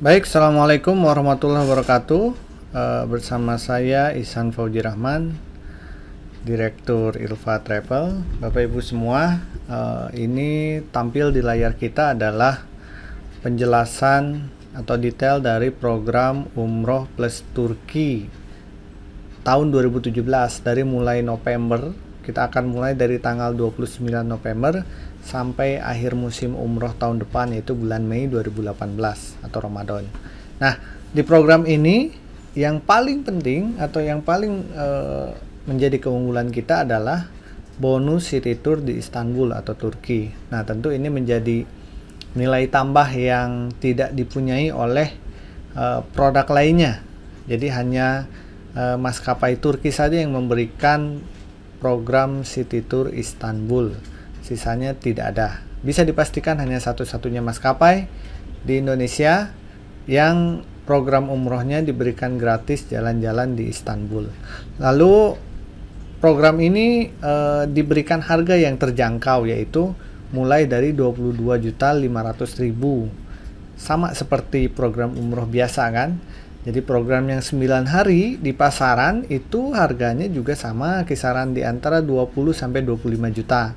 Baik, Assalamualaikum warahmatullahi wabarakatuh. Bersama saya Ihsan Fauzi Rahman, Direktur Ilva Travel. Bapak Ibu semua, ini tampil di layar kita adalah penjelasan atau detail dari program Umroh Plus Turki tahun 2017. Dari mulai November, kita akan mulai dari tanggal 29 November sampai akhir musim umroh tahun depan, yaitu bulan Mei 2018 atau Ramadan. Nah, di program ini yang paling penting atau yang paling menjadi keunggulan kita adalah bonus city tour di Istanbul atau Turki. Nah, tentu ini menjadi nilai tambah yang tidak dipunyai oleh produk lainnya. Jadi hanya maskapai Turki saja yang memberikan program city tour Istanbul. Sisanya tidak ada. Bisa dipastikan hanya satu-satunya maskapai di Indonesia yang program umrohnya diberikan gratis jalan-jalan di Istanbul. Lalu program ini diberikan harga yang terjangkau, yaitu mulai dari 22.500.000. Sama seperti program umroh biasa kan. Jadi program yang 9 hari di pasaran itu harganya juga sama, kisaran di antara 20 sampai 25 juta.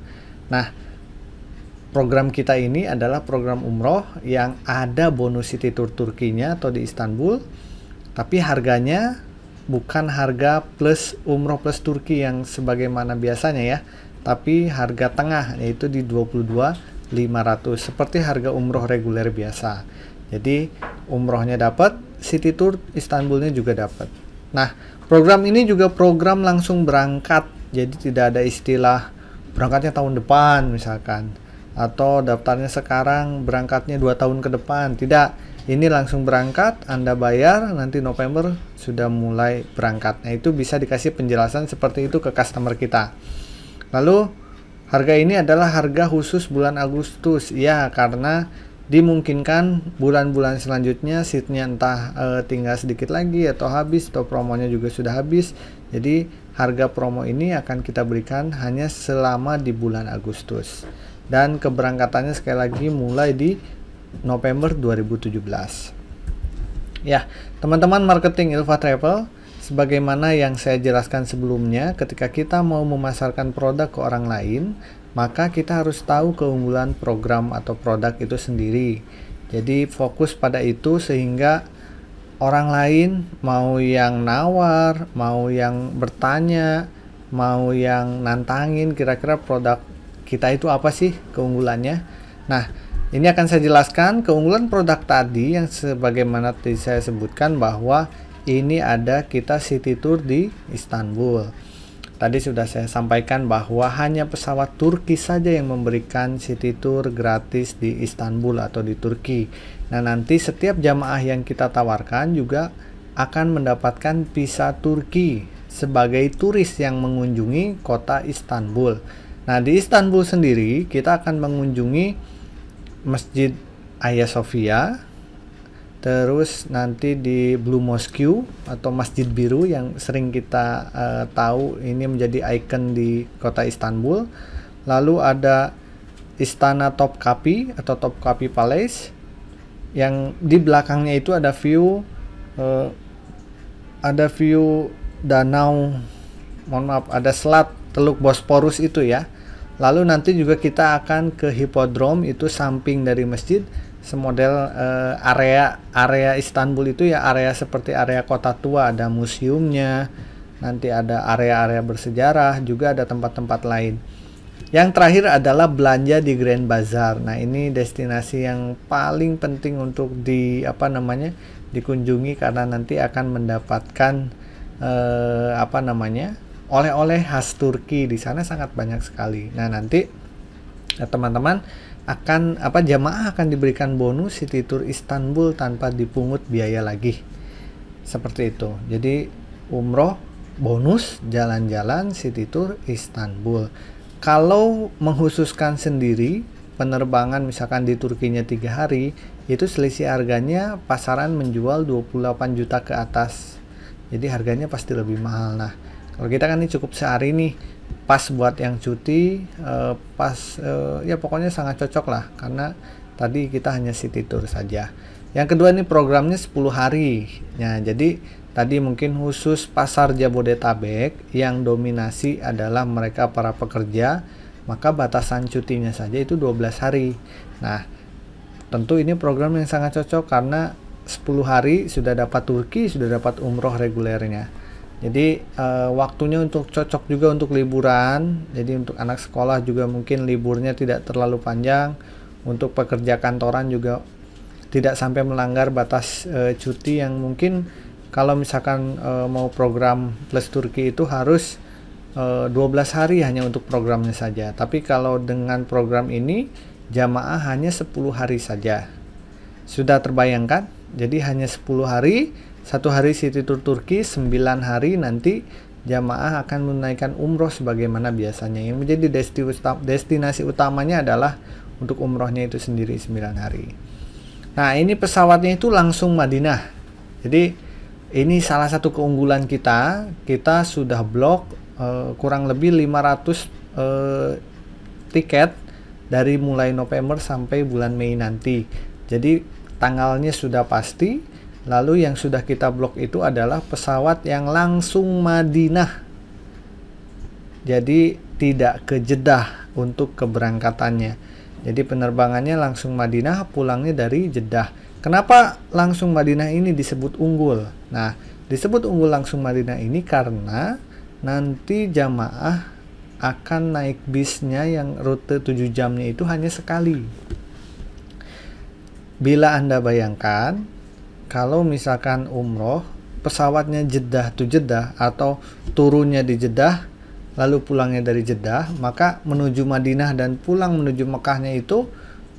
Nah, program kita ini adalah program umroh yang ada bonus city tour Turkinya atau di Istanbul, tapi harganya bukan harga plus umroh plus Turki yang sebagaimana biasanya ya, tapi harga tengah, yaitu di 22.500 seperti harga umroh reguler biasa. Jadi umrohnya dapat, city tour Istanbulnya juga dapat. Nah, program ini juga program langsung berangkat, jadi tidak ada istilah berangkatnya tahun depan misalkan, atau daftarnya sekarang berangkatnya 2 tahun ke depan. Tidak, ini langsung berangkat, Anda bayar, nanti November sudah mulai berangkat. Nah, itu bisa dikasih penjelasan seperti itu ke customer kita. Lalu harga ini adalah harga khusus bulan Agustus ya, karena dimungkinkan bulan-bulan selanjutnya seatnya entah tinggal sedikit lagi atau habis, atau promonya juga sudah habis. Jadi harga promo ini akan kita berikan hanya selama di bulan Agustus, dan keberangkatannya sekali lagi mulai di November 2017. Ya, teman-teman marketing Ilva Travel, sebagaimana yang saya jelaskan sebelumnya, ketika kita mau memasarkan produk ke orang lain, maka kita harus tahu keunggulan program atau produk itu sendiri. Jadi fokus pada itu sehingga orang lain, mau yang nawar, mau yang bertanya, mau yang nantangin kira-kira produk kita itu apa sih keunggulannya. Nah, ini akan saya jelaskan keunggulan produk tadi yang sebagaimana tadi saya sebutkan, bahwa ini ada kita city tour di Istanbul. Tadi sudah saya sampaikan bahwa hanya pesawat Turki saja yang memberikan city tour gratis di Istanbul atau di Turki. Nah, nanti setiap jamaah yang kita tawarkan juga akan mendapatkan visa Turki sebagai turis yang mengunjungi kota Istanbul. Nah, di Istanbul sendiri kita akan mengunjungi Masjid Hagia Sophia, terus nanti di Blue Mosque atau Masjid Biru yang sering kita tahu ini menjadi ikon di kota Istanbul. Lalu ada Istana Topkapi atau Topkapi Palace, yang di belakangnya itu ada view danau, ada selat Teluk Bosporus itu ya. Lalu nanti juga kita akan ke Hippodrome, itu samping dari masjid, semodel area Istanbul itu ya, area seperti area kota tua, ada museumnya, nanti ada area-area bersejarah, juga ada tempat-tempat lain. Yang terakhir adalah belanja di Grand Bazaar. Nah, ini destinasi yang paling penting untuk dikunjungi, karena nanti akan mendapatkan oleh-oleh khas Turki. Di sana sangat banyak sekali. Nah, nanti teman-teman jamaah akan diberikan bonus city tour Istanbul tanpa dipungut biaya lagi. Seperti itu. Jadi umroh bonus jalan-jalan city tour Istanbul. Kalau mengkhususkan sendiri penerbangan misalkan di Turkinya 3 hari, itu selisih harganya pasaran menjual 28 juta ke atas. Jadi harganya pasti lebih mahal. Nah, kalau kita kan ini cukup sehari nih, pas buat yang cuti, ya pokoknya sangat cocok lah, karena tadi kita hanya city tour saja. Yang kedua ini programnya 10 hari. Nah, jadi tadi mungkin khusus pasar Jabodetabek yang dominasi adalah mereka para pekerja, maka batasan cutinya saja itu 12 hari. Nah, tentu ini program yang sangat cocok karena 10 hari sudah dapat Turki, sudah dapat umroh regulernya. Jadi waktunya untuk cocok juga untuk liburan. Jadi untuk anak sekolah juga mungkin liburnya tidak terlalu panjang. Untuk pekerja kantoran juga tidak sampai melanggar batas cuti yang mungkin kalau misalkan mau program Plus Turki itu harus 12 hari hanya untuk programnya saja. Tapi kalau dengan program ini jamaah hanya 10 hari saja. Sudah terbayangkan? Jadi hanya 10 hari, 1 hari City Tour Turki, 9 hari nanti jamaah akan menunaikan umroh sebagaimana biasanya. Yang menjadi destinasi utamanya adalah untuk umrohnya itu sendiri 9 hari. Nah, ini pesawatnya itu langsung Madinah. Jadi ini salah satu keunggulan kita. Kita sudah blok kurang lebih 500 tiket dari mulai November sampai bulan Mei nanti. Jadi tanggalnya sudah pasti. Lalu yang sudah kita blok itu adalah pesawat yang langsung Madinah. Jadi tidak ke Jeddah untuk keberangkatannya. Jadi penerbangannya langsung Madinah, pulangnya dari Jeddah. Kenapa langsung Madinah ini disebut unggul? Nah, disebut unggul langsung Madinah ini karena nanti jamaah akan naik bisnya yang rute 7 jamnya itu hanya sekali. Bila Anda bayangkan, kalau misalkan umroh, pesawatnya Jeddah to Jeddah atau turunnya di Jeddah, lalu pulangnya dari Jeddah, maka menuju Madinah dan pulang menuju Mekahnya itu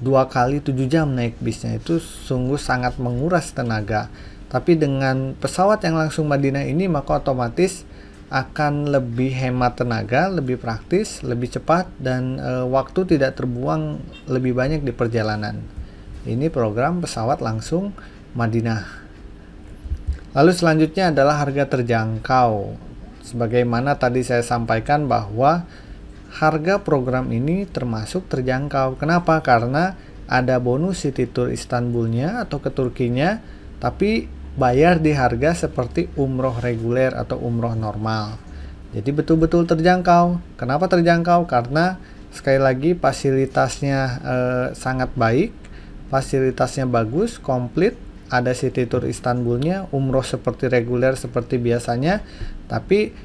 2 kali 7 jam naik bisnya. Itu sungguh sangat menguras tenaga. Tapi dengan pesawat yang langsung Madinah ini maka otomatis akan lebih hemat tenaga, lebih praktis, lebih cepat, dan waktu tidak terbuang lebih banyak di perjalanan. Ini program pesawat langsung Madinah. Lalu selanjutnya adalah harga terjangkau. Sebagaimana tadi saya sampaikan bahwa harga program ini termasuk terjangkau. Kenapa? Karena ada bonus City Tour Istanbulnya atau ke Turkinya, tapi bayar di harga seperti umroh reguler atau umroh normal. Jadi betul-betul terjangkau. Kenapa terjangkau? Karena sekali lagi fasilitasnya sangat baik, fasilitasnya bagus, komplit. Ada City Tour Istanbulnya, umroh seperti reguler seperti biasanya, tapi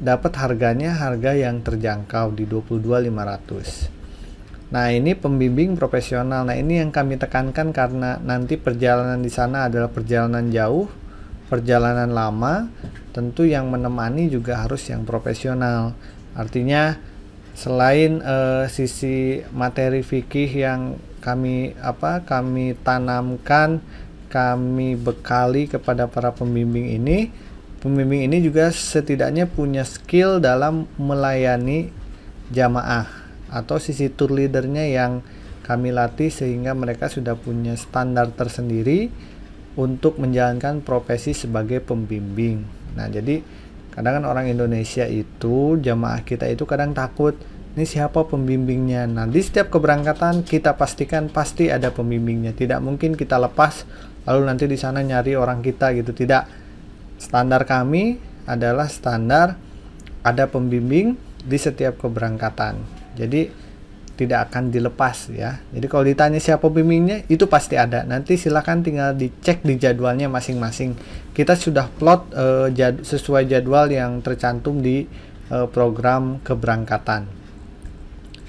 dapat harganya harga yang terjangkau di 22.500. Nah, ini pembimbing profesional. Nah, ini yang kami tekankan karena nanti perjalanan di sana adalah perjalanan jauh, perjalanan lama, tentu yang menemani juga harus yang profesional. Artinya selain sisi materi fikih yang kami tanamkan, kami bekali kepada para pembimbing ini juga setidaknya punya skill dalam melayani jamaah atau sisi tour leadernya yang kami latih sehingga mereka sudah punya standar tersendiri untuk menjalankan profesi sebagai pembimbing. Nah, jadi kadang kan orang Indonesia itu, jamaah kita itu kadang takut, ini siapa pembimbingnya. Nah, di setiap keberangkatan kita pastikan pasti ada pembimbingnya. Tidak mungkin kita lepas lalu nanti di sana nyari orang kita gitu. Tidak. Standar kami adalah standar ada pembimbing di setiap keberangkatan. Jadi tidak akan dilepas ya. Jadi kalau ditanya siapa pembimbingnya, itu pasti ada. Nanti silakan tinggal dicek di jadwalnya masing-masing. Kita sudah plot sesuai jadwal yang tercantum di program keberangkatan.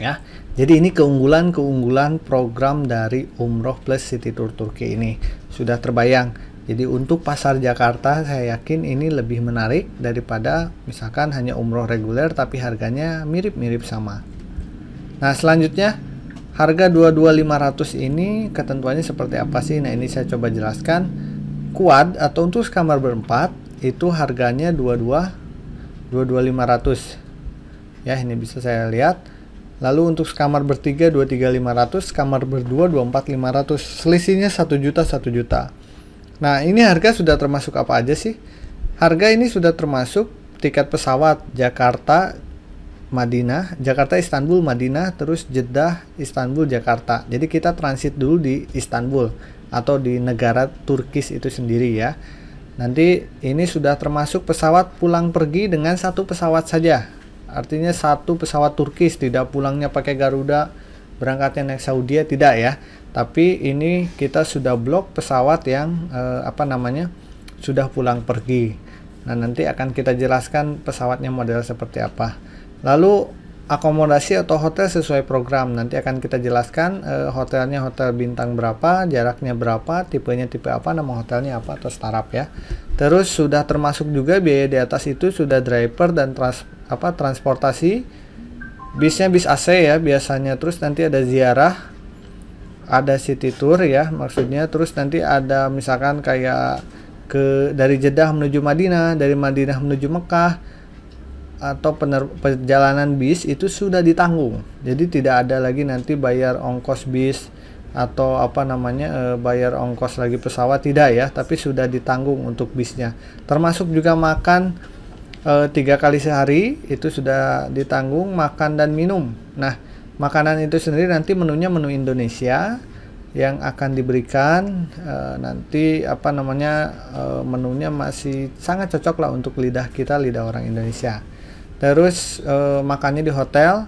Ya. Jadi ini keunggulan program dari Umroh Plus City Tour Turki ini. Sudah terbayang. Jadi untuk pasar Jakarta saya yakin ini lebih menarik daripada misalkan hanya umroh reguler tapi harganya mirip-mirip sama. Nah, selanjutnya harga 22.500 ini ketentuannya seperti apa sih? Nah, ini saya coba jelaskan. Quad atau untuk kamar berempat itu harganya 22.500. Ya, ini bisa saya lihat. Lalu untuk kamar bertiga 23.500, kamar berdua 24.500. Selisihnya 1 juta 1 juta. Nah, ini harga sudah termasuk apa aja sih? Harga ini sudah termasuk tiket pesawat Jakarta Madinah, Jakarta Istanbul Madinah, terus Jeddah Istanbul Jakarta. Jadi kita transit dulu di Istanbul. atau di negara Turkis itu sendiri ya. Nanti ini sudah termasuk pesawat pulang pergi dengan satu pesawat saja. Artinya satu pesawat Turkis, tidak pulangnya pakai Garuda, berangkatnya naik Saudi tidak ya. Tapi ini kita sudah blok pesawat yang sudah pulang pergi. Nah, nanti akan kita jelaskan pesawatnya model seperti apa. Lalu akomodasi atau hotel sesuai program. Nanti akan kita jelaskan hotelnya hotel bintang berapa, jaraknya berapa, tipenya tipe apa, nama hotelnya apa atau startup ya. Terus sudah termasuk juga biaya di atas itu sudah driver dan transportasi. Bisnya bis AC ya biasanya. Terus nanti ada ziarah, ada city tour ya maksudnya. Terus nanti ada misalkan kayak dari Jeddah menuju Madinah, dari Madinah menuju Mekah, atau perjalanan bis itu sudah ditanggung. Jadi tidak ada lagi nanti bayar ongkos bis atau bayar ongkos lagi pesawat, tidak ya, tapi sudah ditanggung untuk bisnya. Termasuk juga makan 3 kali sehari itu sudah ditanggung, makan dan minum. Nah, makanan itu sendiri nanti menunya menu Indonesia yang akan diberikan nanti menunya masih sangat cocok lah untuk lidah kita, lidah orang Indonesia. Terus makannya di hotel.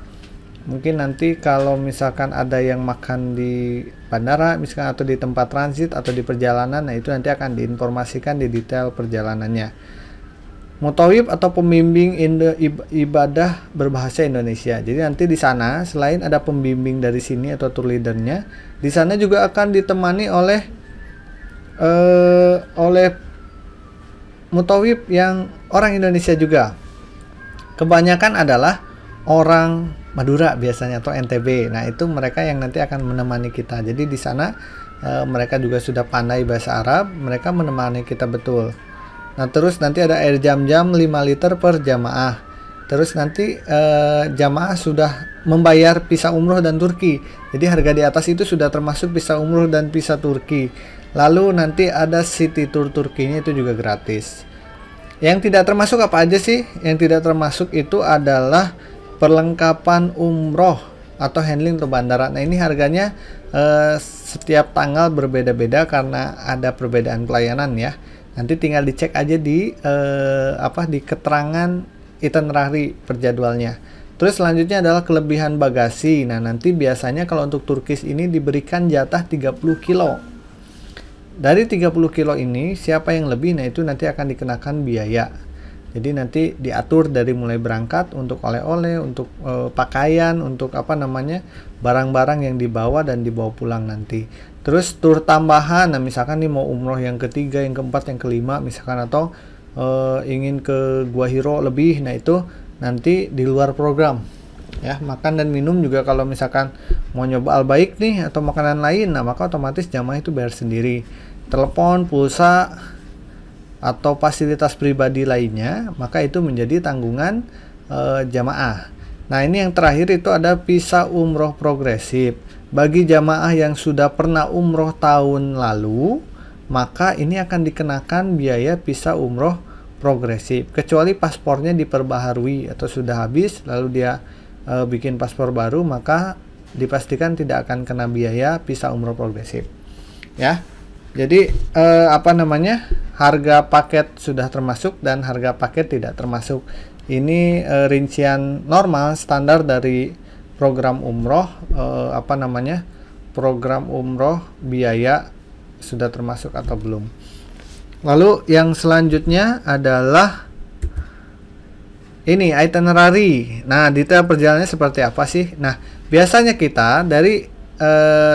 Mungkin nanti kalau misalkan ada yang makan di bandara misalkan atau di tempat transit atau di perjalanan, nah itu nanti akan diinformasikan di detail perjalanannya. Mutawib atau pembimbing ibadah berbahasa Indonesia. Jadi nanti di sana selain ada pembimbing dari sini atau tour leadernya, di sana juga akan ditemani oleh mutawib yang orang Indonesia juga. Kebanyakan adalah orang Madura biasanya atau NTB. Nah, itu mereka yang nanti akan menemani kita. Jadi di sana mereka juga sudah pandai bahasa Arab, mereka menemani kita betul. Nah, terus nanti ada air jam-jam 5 liter per jamaah. Terus nanti jamaah sudah membayar visa umroh dan Turki. Jadi harga di atas itu sudah termasuk visa umroh dan visa Turki. Lalu nanti ada city tour Turkinya itu juga gratis. Yang tidak termasuk apa aja sih? Yang tidak termasuk itu adalah perlengkapan umroh atau handling ke bandara. Nah, ini harganya setiap tanggal berbeda-beda karena ada perbedaan pelayanan ya. Nanti tinggal dicek aja di keterangan itinerary perjadwalnya. Terus selanjutnya adalah kelebihan bagasi. Nah, nanti biasanya kalau untuk Turkish ini diberikan jatah 30 kilo. Dari 30 kilo ini siapa yang lebih, nah itu nanti akan dikenakan biaya. Jadi nanti diatur dari mulai berangkat untuk oleh-oleh, untuk pakaian, untuk barang-barang yang dibawa dan dibawa pulang nanti. Terus tur tambahan, nah misalkan nih mau umroh yang ketiga, yang keempat, yang kelima misalkan, atau ingin ke Gua Hiro lebih, nah itu nanti di luar program ya. Makan dan minum juga kalau misalkan mau nyoba Al-Baik nih atau makanan lain, nah maka otomatis jamaah itu bayar sendiri. Telepon, pulsa atau fasilitas pribadi lainnya, maka itu menjadi tanggungan jamaah. Nah, ini yang terakhir itu ada visa umroh progresif. Bagi jamaah yang sudah pernah umroh tahun lalu, maka ini akan dikenakan biaya visa umroh progresif. Kecuali paspornya diperbaharui atau sudah habis, lalu dia bikin paspor baru, maka dipastikan tidak akan kena biaya visa umroh progresif. Ya. Jadi harga paket sudah termasuk dan harga paket tidak termasuk. Ini rincian normal standar dari program umroh. Program umroh biaya sudah termasuk atau belum. Lalu yang selanjutnya adalah ini itinerary. Nah, detail perjalanannya seperti apa sih? Nah, biasanya kita dari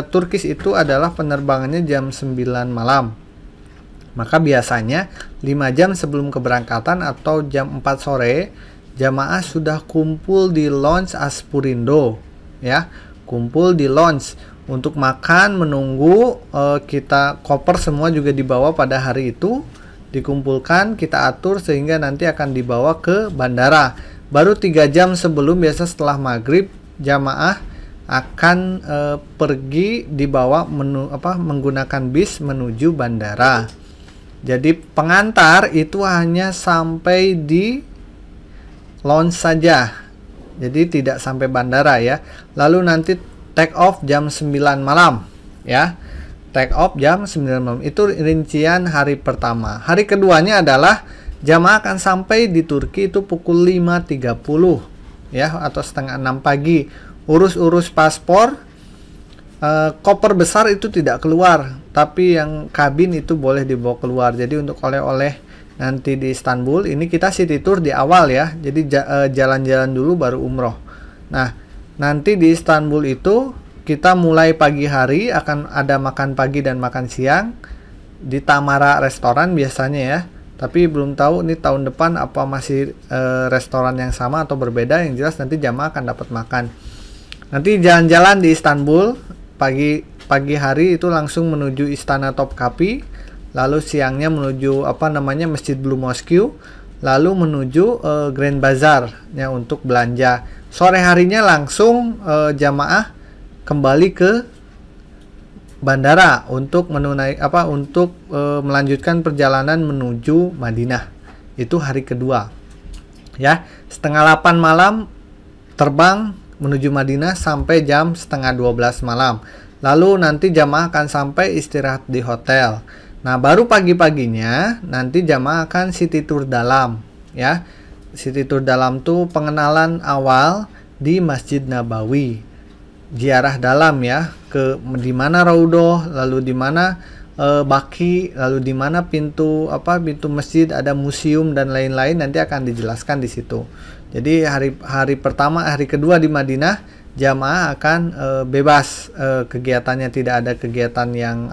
Turkish itu adalah penerbangannya jam 9 malam. Maka biasanya 5 jam sebelum keberangkatan atau jam 4 sore jamaah sudah kumpul di lounge Aspurindo ya. Kumpul di lounge untuk makan, menunggu kita koper semua juga dibawa pada hari itu, dikumpulkan, kita atur sehingga nanti akan dibawa ke bandara. Baru 3 jam sebelum, biasa setelah maghrib, jamaah akan pergi dibawa menggunakan bis menuju bandara. Jadi pengantar itu hanya sampai di lounge saja. Jadi tidak sampai bandara ya. Lalu nanti take off jam 9 malam ya. take off jam 9 malam. Itu rincian hari pertama. Hari keduanya adalah jamaah akan sampai di Turki itu pukul 5.30 ya, atau setengah 6 pagi. Urus-urus paspor, koper besar itu tidak keluar, tapi yang kabin itu boleh dibawa keluar. Jadi untuk oleh-oleh nanti di Istanbul ini kita city tour di awal ya. Jadi jalan-jalan dulu baru umroh. Nah, nanti di Istanbul itu kita mulai pagi hari akan ada makan pagi dan makan siang di Tamara restoran biasanya ya. Tapi belum tahu nih tahun depan apa masih restoran yang sama atau berbeda. Yang jelas nanti jamaah akan dapat makan. Nanti jalan-jalan di Istanbul pagi hari itu langsung menuju Istana Topkapi, lalu siangnya menuju Masjid Blue Mosque, lalu menuju Grand Bazaar ya untuk belanja. Sore harinya langsung jamaah kembali ke bandara untuk melanjutkan perjalanan menuju Madinah. Itu hari kedua. Ya, setengah 8 malam terbang menuju Madinah sampai jam setengah 12 malam. Lalu nanti jamaah akan sampai istirahat di hotel. Nah, baru pagi-paginya nanti jamaah akan city tour dalam ya. City tour dalam tuh pengenalan awal di Masjid Nabawi. Ziarah dalam ya, ke di mana Raudhoh, lalu di mana Baqi, lalu di mana pintu masjid, ada museum dan lain-lain, nanti akan dijelaskan di situ. Jadi hari pertama, hari kedua di Madinah jamaah akan bebas kegiatannya, tidak ada kegiatan yang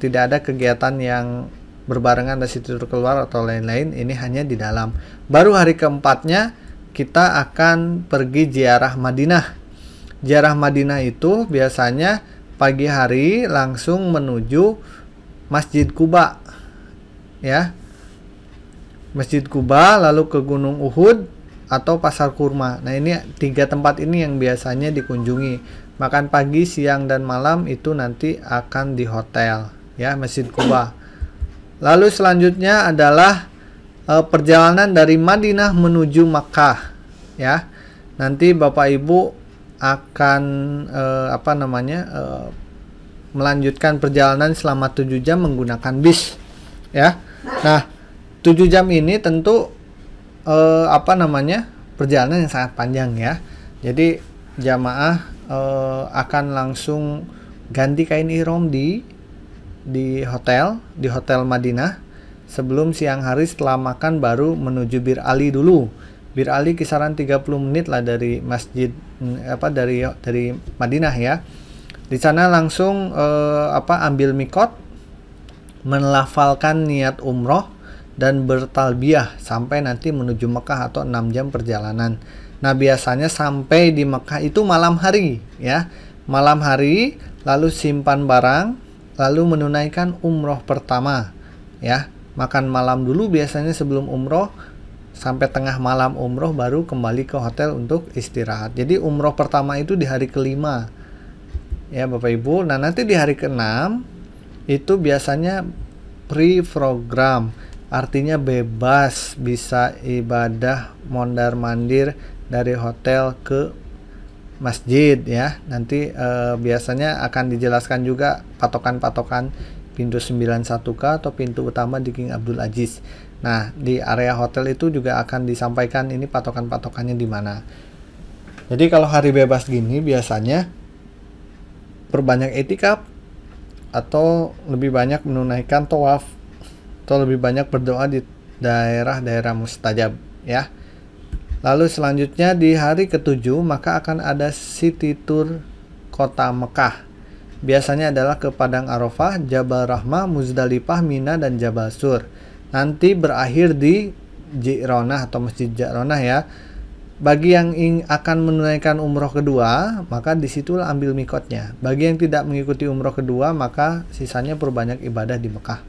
tidak ada kegiatan yang berbarengan dari situ keluar atau lain-lain. Ini hanya di dalam. Baru hari keempatnya kita akan pergi ziarah Madinah. Ziarah Madinah itu biasanya pagi hari langsung menuju Masjid Quba ya. Masjid Quba, lalu ke Gunung Uhud atau Pasar Kurma. Nah, ini 3 tempat ini yang biasanya dikunjungi. Makan pagi, siang, dan malam itu nanti akan di hotel ya, Masjid Quba. Lalu selanjutnya adalah perjalanan dari Madinah menuju Makkah ya. Nanti Bapak Ibu akan melanjutkan perjalanan selama 7 jam menggunakan bis ya. Nah, 7 jam ini tentu perjalanan yang sangat panjang ya. Jadi jamaah akan langsung ganti kain ihram di hotel Madinah. Sebelum siang hari setelah makan baru menuju Bir Ali dulu. Bir Ali kisaran 30 menit lah dari masjid dari Madinah ya. Di sana langsung ambil mikot, melafalkan niat umroh dan bertalbiyah sampai nanti menuju Mekah atau 6 jam perjalanan. Nah, biasanya sampai di Mekah itu malam hari ya. Malam hari lalu simpan barang, lalu menunaikan umroh pertama ya. Makan malam dulu biasanya sebelum umroh, sampai tengah malam umroh baru kembali ke hotel untuk istirahat. Jadi umroh pertama itu di hari kelima ya Bapak Ibu. Nah, nanti di hari ke-6 itu biasanya pre-program, artinya bebas, bisa ibadah mondar-mandir dari hotel ke masjid ya. Nanti biasanya akan dijelaskan juga patokan-patokan pintu 91K atau pintu utama di King Abdul Aziz. Nah, di area hotel itu juga akan disampaikan ini patokan-patokannya di mana. Jadi kalau hari bebas gini biasanya perbanyak etikaf atau lebih banyak menunaikan tawaf atau lebih banyak berdoa di daerah-daerah mustajab ya. Lalu selanjutnya di hari ke-7 maka akan ada city tour kota Mekah. Biasanya adalah ke Padang Arafah, Jabal Rahmah, Muzdalifah, Mina, dan Jabal Sur. Nanti berakhir di Ji'ronah atau Masjid Ji'ronah ya. Bagi yang akan menunaikan umroh kedua, maka disitulah ambil mikotnya. Bagi yang tidak mengikuti umroh kedua, maka sisanya perbanyak ibadah di Mekah.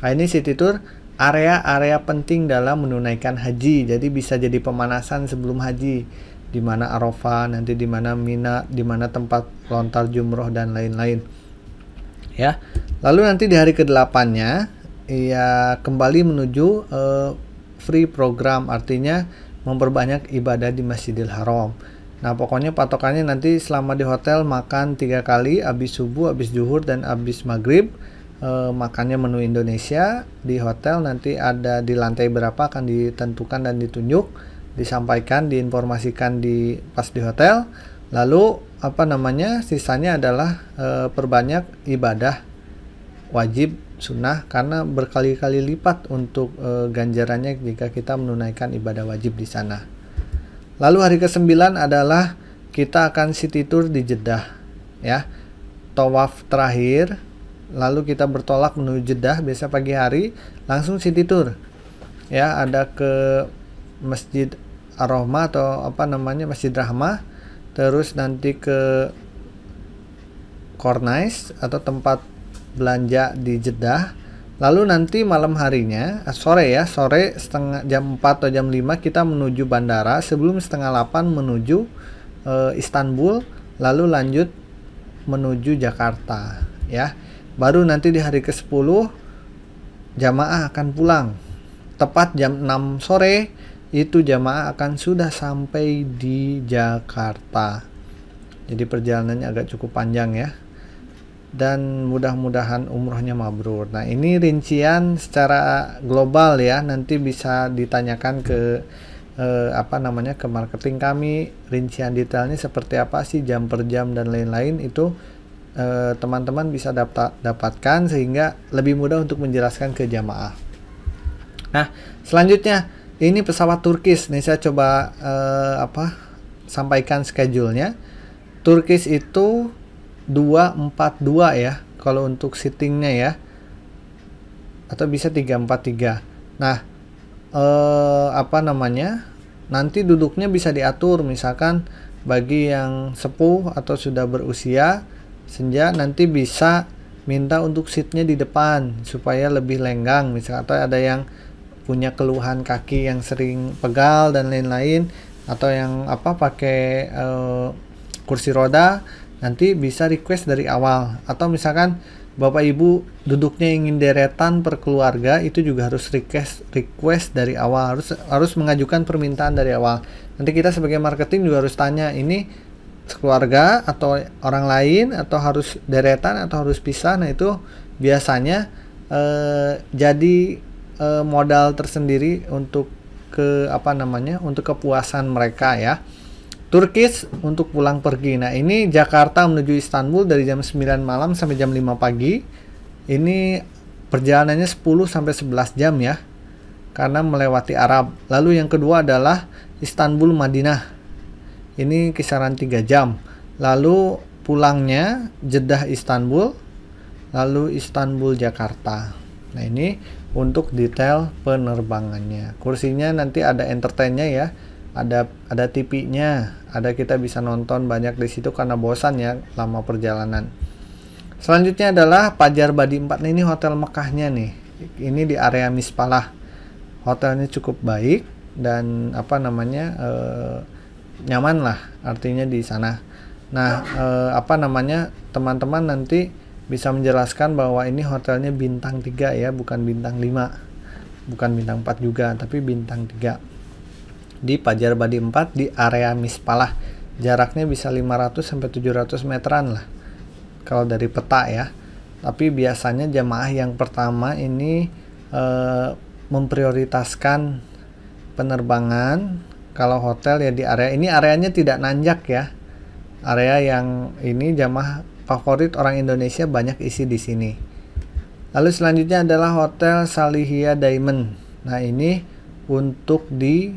Nah, ini city tour area-area penting dalam menunaikan haji. Jadi bisa jadi pemanasan sebelum haji. Di mana Arafah, nanti di mana Mina, di mana tempat lontar jumroh dan lain-lain. Ya. Lalu nanti di hari ke-8-nya ya kembali menuju free program, artinya memperbanyak ibadah di Masjidil Haram. Nah, pokoknya patokannya nanti selama di hotel makan 3 kali, habis subuh, habis zuhur, dan habis maghrib. Makannya menu Indonesia di hotel, nanti ada di lantai berapa akan ditentukan dan ditunjuk, disampaikan, diinformasikan pas di hotel. Lalu sisanya adalah perbanyak ibadah wajib sunnah, karena berkali-kali lipat untuk ganjarannya jika kita menunaikan ibadah wajib di sana. Lalu hari ke-9 adalah kita akan city tour di Jeddah, ya. Tawaf terakhir, lalu kita bertolak menuju Jeddah biasa pagi hari, langsung city tour. Ya, ada ke Masjid Ar-Rahmah atau Masjid Rahmah, terus nanti ke Corniche atau tempat belanja di Jeddah. Lalu nanti malam harinya, sore setengah jam 4 atau jam 5 kita menuju bandara sebelum setengah 8 menuju Istanbul, lalu lanjut menuju Jakarta, ya. Baru nanti di hari ke-10 jamaah akan pulang. Tepat jam 6 sore itu jamaah akan sudah sampai di Jakarta. Jadi perjalanannya agak cukup panjang, ya. Dan mudah-mudahan umrohnya mabrur. Nah, ini rincian secara global, ya. Nanti bisa ditanyakan ke ke marketing kami, rincian detailnya seperti apa sih, jam per jam dan lain-lain, itu teman-teman bisa dapatkan sehingga lebih mudah untuk menjelaskan ke jamaah. Nah, selanjutnya ini pesawat Turkish. Nih saya coba sampaikan schedule-nya. Turkish itu 242 ya kalau untuk seatingnya, ya, atau bisa 343. Nah, nanti duduknya bisa diatur, misalkan bagi yang sepuh atau sudah berusia senja nanti bisa minta untuk seatnya di depan supaya lebih lenggang, misalkan, atau ada yang punya keluhan kaki yang sering pegal dan lain-lain, atau yang pakai kursi roda, nanti bisa request dari awal. Atau misalkan Bapak Ibu duduknya ingin deretan per keluarga, itu juga harus request dari awal, harus mengajukan permintaan dari awal. Nanti kita sebagai marketing juga harus tanya, ini keluarga atau orang lain, atau harus deretan atau harus pisah. Nah, itu biasanya jadi modal tersendiri untuk untuk kepuasan mereka, ya. Turkish untuk pulang pergi. Nah, ini Jakarta menuju Istanbul dari jam 9 malam sampai jam 5 pagi. Ini perjalanannya 10 sampai 11 jam, ya, karena melewati Arab. Lalu yang kedua adalah Istanbul Madinah. Ini kisaran 3 jam. Lalu pulangnya Jeddah Istanbul, lalu Istanbul Jakarta. Nah, ini untuk detail penerbangannya. Kursinya nanti ada entertainnya, ya. Ada TV-nya, kita bisa nonton banyak di situ karena bosan, ya, lama perjalanan. Selanjutnya adalah Pajar Badi 4. Nah, ini hotel Mekahnya nih. Ini di area Mispalah. Hotelnya cukup baik dan nyaman lah artinya di sana. Nah, teman-teman nanti bisa menjelaskan bahwa ini hotelnya bintang 3, ya, bukan bintang 5. Bukan bintang 4 juga, tapi bintang 3. Di Pajar Badi 4 di area Mispalah. Jaraknya bisa 500 sampai 700 meteran lah kalau dari peta, ya. Tapi biasanya jamaah yang pertama ini memprioritaskan penerbangan. Kalau hotel, ya, di area ini, areanya tidak nanjak, ya. Area yang ini jamaah favorit orang Indonesia banyak isi di sini. Lalu selanjutnya adalah Hotel Salihia Diamond. Nah, ini untuk di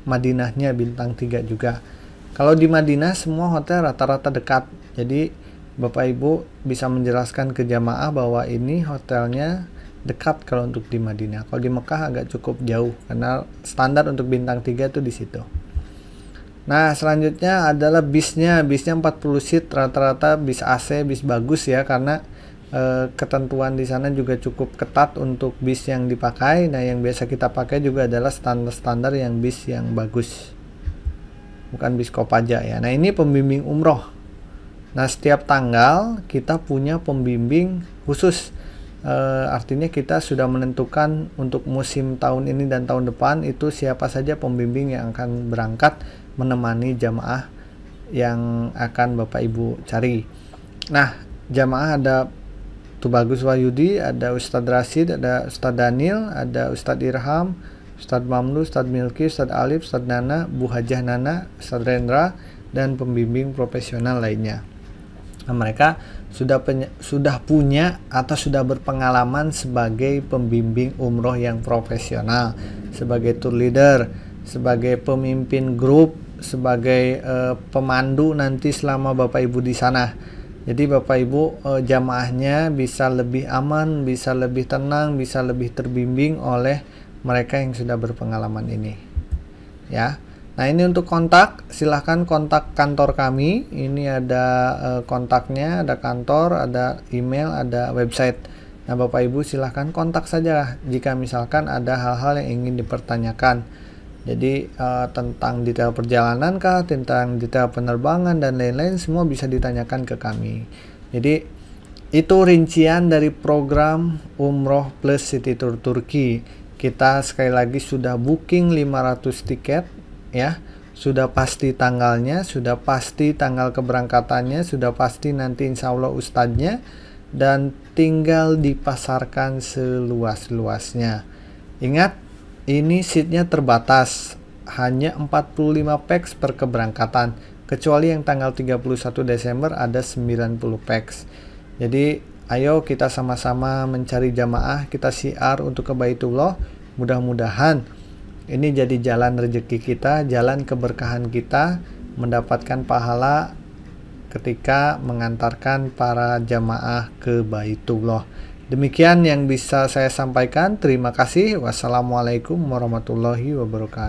Madinahnya bintang 3 juga. Kalau di Madinah semua hotel rata-rata dekat. Jadi Bapak Ibu bisa menjelaskan ke jamaah bahwa ini hotelnya dekat kalau untuk di Madinah. Kalau di Mekah agak cukup jauh karena standar untuk bintang 3 itu di situ. Nah, selanjutnya adalah bisnya 40 seat, rata-rata bis AC, bis bagus, ya, karena ketentuan di sana juga cukup ketat untuk bis yang dipakai. Nah, yang biasa kita pakai juga adalah standar-standar yang bis yang bagus, bukan bis Kopaja, ya. Nah, ini pembimbing umroh. Nah, setiap tanggal kita punya pembimbing khusus. Artinya kita sudah menentukan untuk musim tahun ini dan tahun depan itu siapa saja pembimbing yang akan berangkat menemani jamaah yang akan Bapak Ibu cari. Nah, jamaah ada Tubagus Wahyudi, ada Ustadz Rashid, ada Ustadz Daniel, ada Ustadz Irham, Ustadz Mamlu, Ustadz Milki, Ustadz Alif, Ustadz Nana, Bu Hajah Nana, Ustadz Rendra, dan pembimbing profesional lainnya. Nah, mereka sudah punya atau sudah berpengalaman sebagai pembimbing umroh yang profesional, sebagai tour leader, sebagai pemimpin grup, sebagai pemandu nanti selama Bapak Ibu di sana. Jadi Bapak Ibu jamaahnya bisa lebih aman, bisa lebih tenang, bisa lebih terbimbing oleh mereka yang sudah berpengalaman ini. Ya. Nah, ini untuk kontak, silahkan kontak kantor kami. Ini ada kontaknya, ada kantor, ada email, ada website. Nah, Bapak Ibu silahkan kontak saja jika misalkan ada hal-hal yang ingin dipertanyakan. Jadi tentang detail perjalanan kah, tentang detail penerbangan dan lain-lain, semua bisa ditanyakan ke kami. Jadi itu rincian dari program Umroh Plus City Tour Turki. Kita sekali lagi sudah booking 500 tiket ya. Sudah pasti tanggalnya, sudah pasti tanggal keberangkatannya, sudah pasti nanti insya Allah ustadznya, dan tinggal dipasarkan seluas-luasnya. Ingat, ini seatnya terbatas, hanya 45 pax per keberangkatan, kecuali yang tanggal 31 Desember ada 90 pax. Jadi ayo kita sama-sama mencari jamaah, kita syiar untuk ke Baitullah. Mudah-mudahan ini jadi jalan rezeki kita, jalan keberkahan kita, mendapatkan pahala ketika mengantarkan para jamaah ke Baitullah. Demikian yang bisa saya sampaikan. Terima kasih. Wassalamualaikum warahmatullahi wabarakatuh.